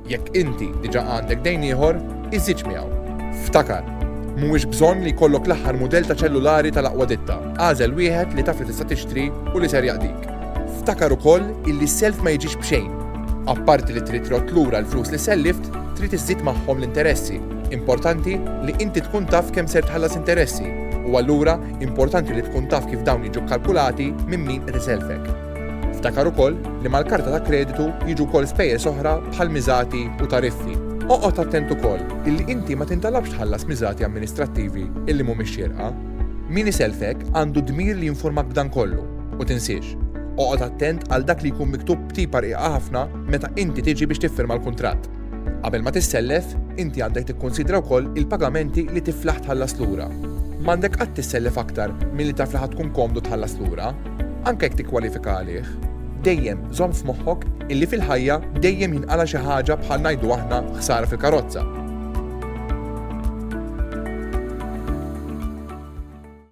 Jekk inti diġà għandek dejn ieħor, iżidx miegħu. Ftakar, mhuwiex bżonn li jkollok l-aħħar mudell ta' ċellulari tal-aqwa ditta. Għażel wieħed li taf li tista' tixtri u li ser jaqdik. Ftakar ukoll illi s-self ma jiġix b'xejn. Apparti li trid trott lura l-flus li sellift, trid iżid magħhom l-interessi. Importanti li inti tkun taf kemm ser tħallas interessi. U allura importanti li tkun taf kif dawn jiġu kalkulati minn min qed iselfek. Ftakar ukoll li mal-karta ta' kreditu jiġu wkoll spejjeż oħra bħal miżati u tariffi. Oqgħod attent ukoll illi inti ma tintalabx tħallas miżati amministrattivi illi mhumiex xierqa. Min iselfek għandu dmir li jinformak b'dan kollu u tinsiex. Oqgħod attent għal dak li jkun miktub b'tipa rieqa ħafna meta inti tiġi biex tiffirma l-kuntratt. Qabel ma tissellef, inti għandek tikkonsidra wkoll il-pagamenti li tiflaħ tħallas lura. M'għandek qatt tissellef aktar milli taf li ħadd tkun komdu tħallas lura, anke jekk tikkwalifika għalih. Dejjem żomm f'moħħok illi fil-ħajja dejjem jinqala xi ħaġa bħal ngħidu aħna ħsara fil-karozza.